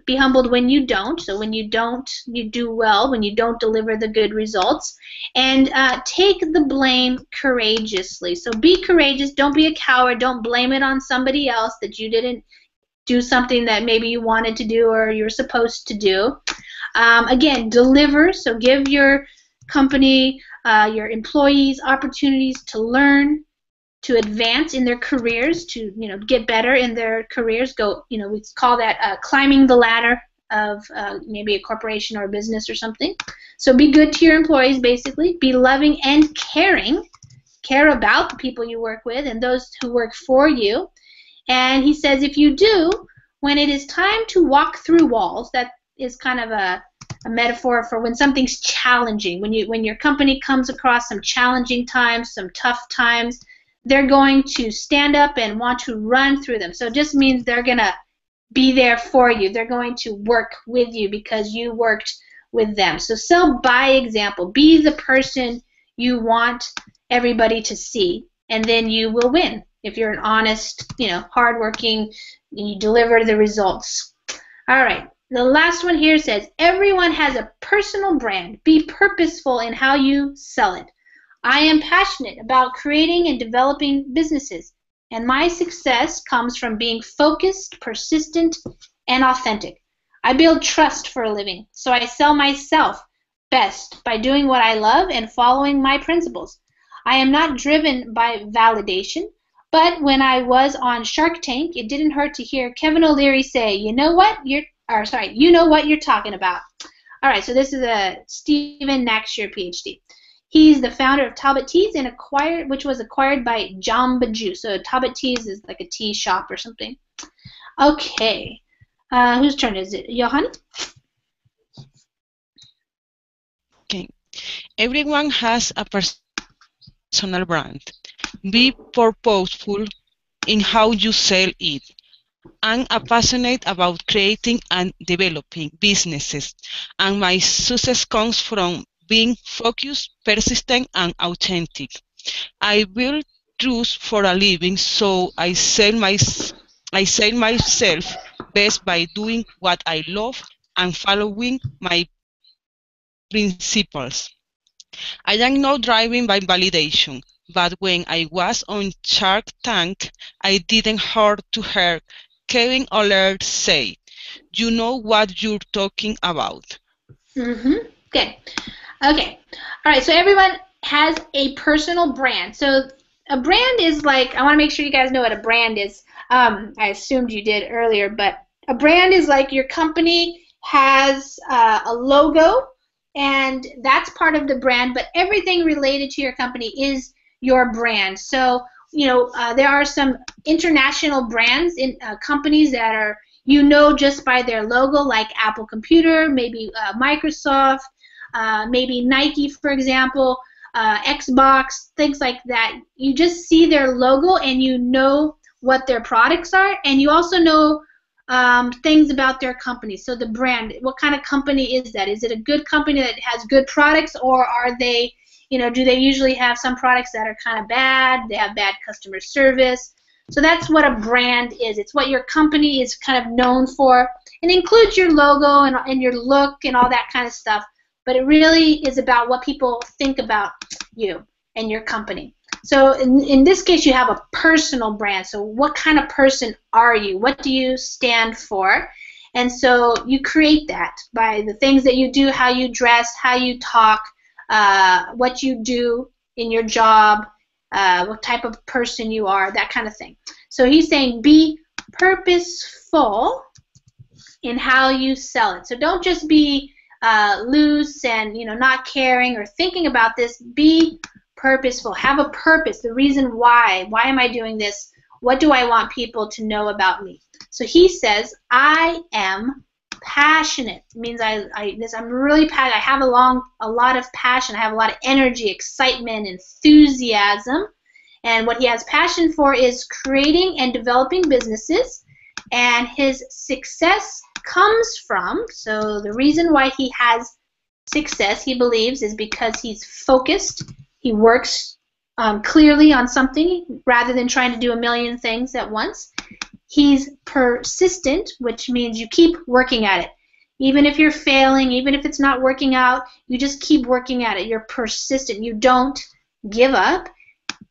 Be humbled when you don't. So when you don't, you do well. When you don't deliver the good results. And take the blame courageously. So be courageous. Don't be a coward. Don't blame it on somebody else that you didn't do something that maybe you wanted to do or you're supposed to do. Again, deliver. So give your company, your employees opportunities to learn, to advance in their careers, to get better in their careers. We call that climbing the ladder of maybe a corporation or a business or something. So be good to your employees, basically. Be loving and caring. Care about the people you work with and those who work for you. And he says if you do, when it is time to walk through walls, that is kind of a metaphor for when something's challenging. When your company comes across some challenging times, some tough times, they're going to stand up and want to run through them. So it just means they're going to be there for you. They're going to work with you because you worked with them. So sell by example. Be the person you want everybody to see, and then you will win. If you're an honest, hardworking, you deliver the results. All right. The last one here says, everyone has a personal brand. Be purposeful in how you sell it. I am passionate about creating and developing businesses, and my success comes from being focused, persistent, and authentic. I build trust for a living, so I sell myself best by doing what I love and following my principles. I am not driven by validation, but when I was on Shark Tank, it didn't hurt to hear Kevin O'Leary say, you know what you're talking about. All right, so this is a Stephen Nacksher, PhD. He's the founder of Talbot Teas, which was acquired by Jamba Juice. So Talbot Teas is like a tea shop or something. Okay, whose turn is it? Johanny? Okay. Everyone has a personal brand. Be purposeful in how you sell it. I'm passionate about creating and developing businesses, and my success comes from being focused, persistent, and authentic. I build truth for a living, so I sell myself best by doing what I love and following my principles. I am not driven by validation, but when I was on Shark Tank, I didn't hurt to hear Kevin Alert said, "You know what you're talking about." Mm-hmm. Good. Okay. All right. So everyone has a personal brand. So a brand is like, I want to make sure you guys know what a brand is. I assumed you did earlier, but a brand is like your company has a logo, and that's part of the brand, but everything related to your company is your brand. So, there are some international brands in companies that are, just by their logo, like Apple Computer, maybe Microsoft, maybe Nike, for example, Xbox, things like that. You just see their logo and you know what their products are, and you also know things about their company. So the brand, what kind of company is that? Is it a good company that has good products, or are they, do they usually have some products that are kind of bad? They have bad customer service. So that's what a brand is. It's what your company is kind of known for. It includes your logo and your look and all that kind of stuff, but it really is about what people think about you and your company. So in this case, you have a personal brand. So what kind of person are you? What do you stand for? And so you create that by the things that you do, how you dress, how you talk, what you do in your job, what type of person you are, that kind of thing. So he's saying be purposeful in how you sell it. So don't just be loose and not caring or thinking about this. Be purposeful. Have a purpose. The reason why. Why am I doing this? What do I want people to know about me? So he says, I am passionate. It means I'm really passionate. I have a lot of passion. I have a lot of energy, excitement, enthusiasm. And what he has passion for is creating and developing businesses. And his success comes from, so the reason why he has success, he believes, is because he's focused. He works clearly on something rather than trying to do a million things at once. He's persistent, which means you keep working at it. Even if you're failing, even if it's not working out, you just keep working at it. You're persistent. You don't give up.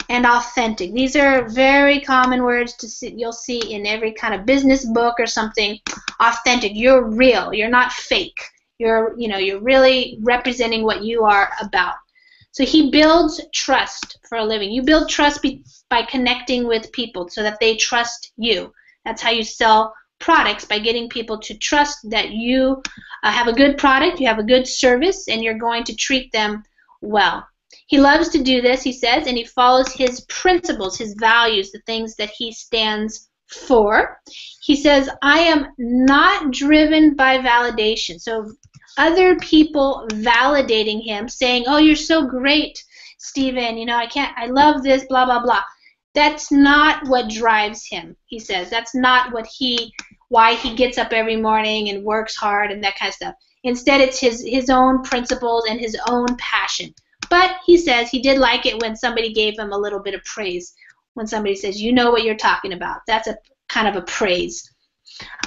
And authentic. These are very common words to see, you'll see in every kind of business book or something. Authentic. You're real. You're not fake. You're really representing what you are about. So he builds trust for a living. You build trust by connecting with people so that they trust you. That's how you sell products, by getting people to trust that you have a good product, you have a good service, and you're going to treat them well. He loves to do this, he says, and he follows his principles, his values, the things that he stands for. He says, I am not driven by validation. So other people validating him, saying, oh, you're so great, Stephen, I love this, blah, blah, blah. That's not what drives him, he says. That's not why he gets up every morning and works hard and that kind of stuff. Instead, it's his own principles and his own passion. But he says he did like it when somebody gave him a little bit of praise. When somebody says, you know what you're talking about. That's a kind of a praise.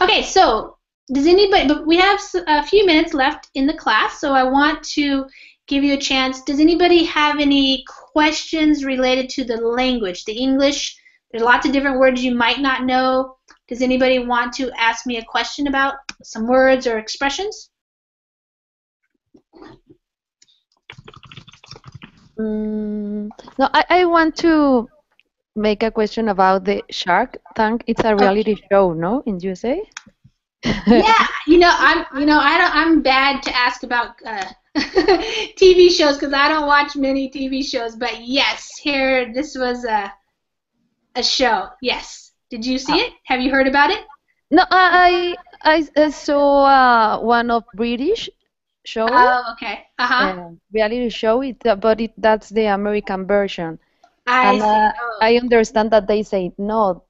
Okay, so but we have a few minutes left in the class, so I want to give you a chance. Does anybody have any questions related to the language, the English? There's lots of different words you might not know. Does anybody want to ask me a question about some words or expressions? No, I want to make a question about the Shark Tank. It's a reality show, no, in USA? Yeah, I'm bad to ask about TV shows because I don't watch many TV shows. But yes, this was a show. Yes, did you see it? Have you heard about it? No, I saw one of British show. Oh, okay. Reality show. That's the American version. I see. I understand that they say no.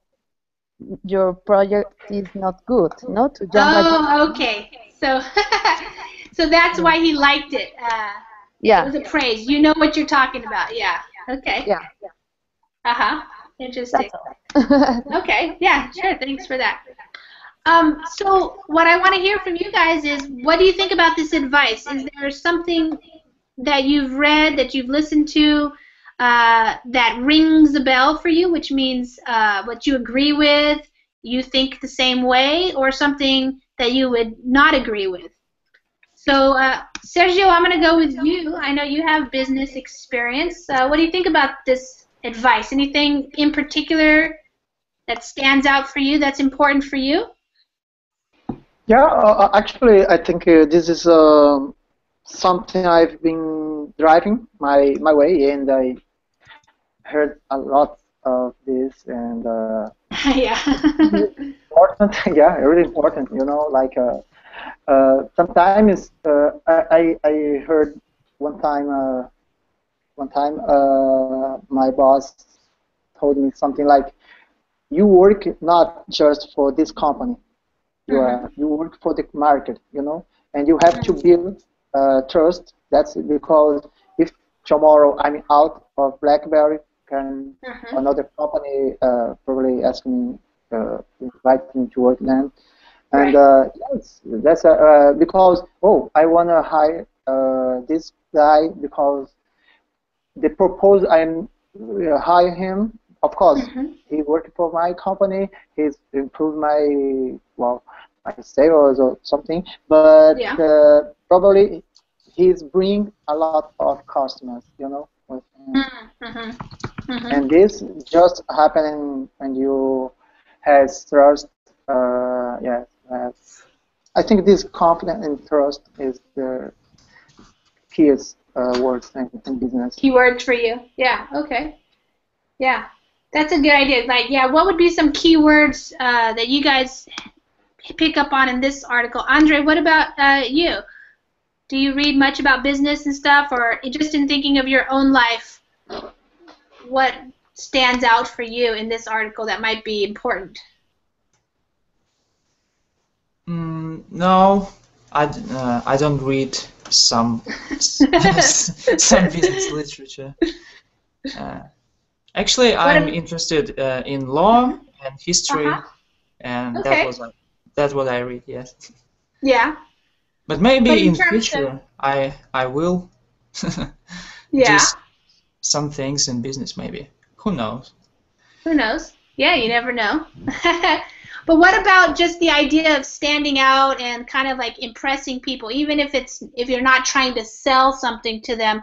Your project is not good, no? To jump. Oh, okay. So, so that's why he liked it. Yeah. It was a praise. You know what you're talking about. Yeah. Okay. Yeah. Interesting. Okay. Yeah. Sure. Thanks for that. So what I want to hear from you guys is, what do you think about this advice? Is there something that you've read, that you've listened to, that rings a bell for you, which means what you agree with, you think the same way or something that you would not agree with. So, Sergio, I'm going to go with you. I know you have business experience. What do you think about this advice? Anything in particular that stands out for you, that's important for you? Yeah, actually, I think this is something I've been driving my way, and I heard a lot of this, and Yeah. important, yeah, really important. You know, like sometimes I heard one time my boss told me something like, "You work not just for this company. You work for the market, you know, and you have to build trust. That's because if tomorrow I'm out of BlackBerry, can another company probably ask me, invite me to work then, and yes, that's because I wanna hire this guy because the purpose I'm hire him. Of course, he worked for my company. He's improved my my sales or something. But probably he's bring a lot of customers, you know. With him. And this just happening when you has trust. Yes, I think this confidence and trust is the key words in business. Keyword for you. Yeah. Okay. Yeah. That's a good idea. Like, yeah, what would be some keywords that you guys pick up on in this article? Andre, what about you? Do you read much about business and stuff, or just in thinking of your own life, what stands out for you in this article that might be important? No, I don't read some business literature. Actually, I'm interested in law and history, and that's what I read. Yes. Yeah. But maybe in future I will do some things in business. Maybe. Who knows? Who knows? Yeah, you never know. But what about just the idea of standing out and kind of like impressing people, even if you're not trying to sell something to them?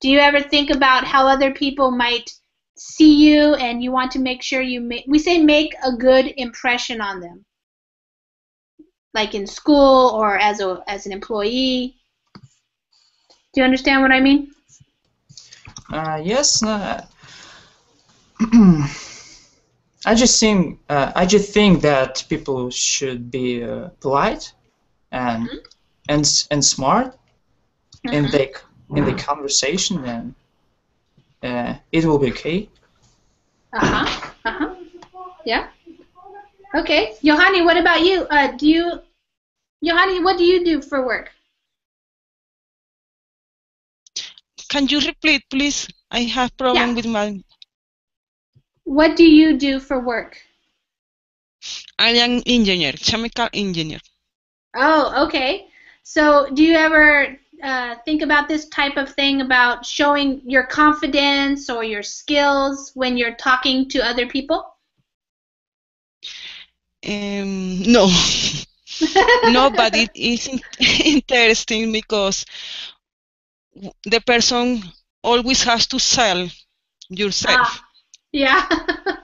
Do you ever think about how other people might see you, and you want to make sure make a good impression on them, like in school or as an employee? Do you understand what I mean? Yes. I just think that people should be polite and smart in the conversation, and it will be okay. Yeah. Okay, Johanny, what about you? Johanny, what do you do for work? Can you repeat, please? I have problem with my. What do you do for work? I am engineer, chemical engineer. Oh, okay. So, do you ever think about this type of thing, about showing your confidence or your skills when you're talking to other people? No. No, but it is interesting because the person always has to sell yourself. Yeah.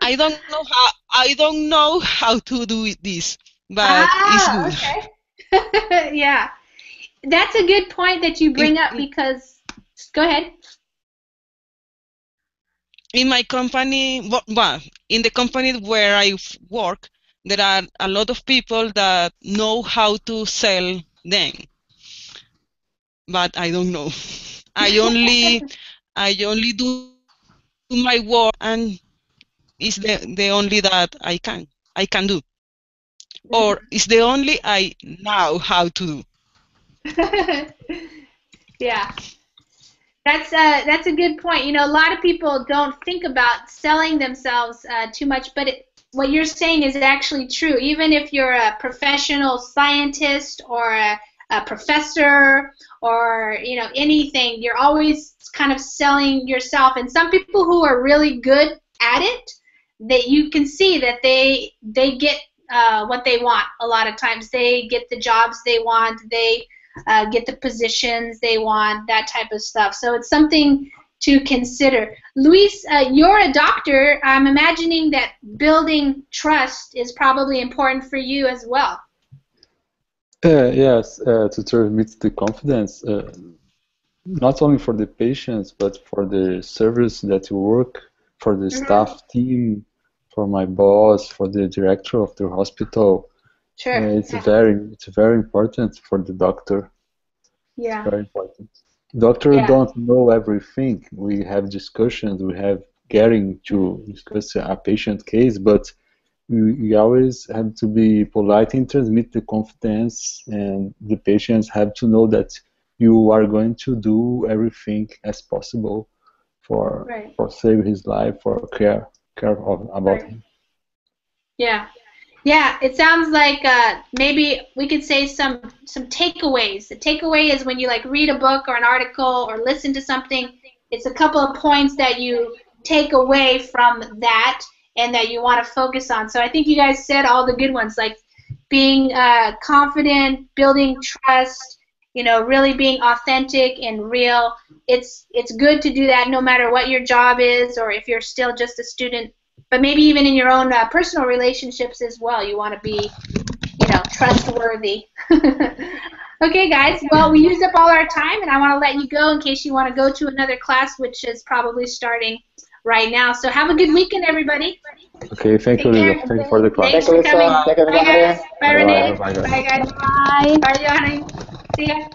I don't know how to do this, but it's good. Okay. Yeah. That's a good point that you bring up, because go ahead. In my company, well, in the company where I work, there are a lot of people that know how to sell them, but I don't know. I only do my work, and it's the only that I can do, or it's the only I know how to do. Yeah. That's a good point. You know, a lot of people don't think about selling themselves too much, but what you're saying is actually true. Even if you're a professional scientist or a professor or anything, you're always kind of selling yourself. And some people who are really good at it, that you can see that they get what they want a lot of times. They get the jobs they want. They get the positions they want, that type of stuff. So it's something to consider. Luis, you're a doctor. I'm imagining that building trust is probably important for you as well. Yes, to transmit the confidence, not only for the patients, but for the service that you work, for the staff team, for my boss, for the director of the hospital. Sure. It's very important for the doctor. Yeah. It's very important. Doctors don't know everything. We have discussions. We have getting to discuss a patient case, but we always have to be polite and transmit the confidence, and the patients have to know that you are going to do everything as possible for save his life, for care about him. Yeah. Yeah, it sounds like maybe we could say some takeaways. The takeaway is when you like read a book or an article or listen to something, it's a couple of points that you take away from that and that you want to focus on. So I think you guys said all the good ones, like being confident, building trust, you know, really being authentic and real. It's good to do that no matter what your job is or if you're still just a student. But maybe even in your own personal relationships as well, you want to be, you know, trustworthy. Okay, guys. Well, we used up all our time, and I want to let you go in case you want to go to another class, which is probably starting right now. So have a good weekend, everybody. Okay, thank you, Lisa. Thank you for the class. Thanks for coming. Bye, guys. Bye, Renee. Bye, guys. Bye, guys. Bye. Bye, Johnny. See ya.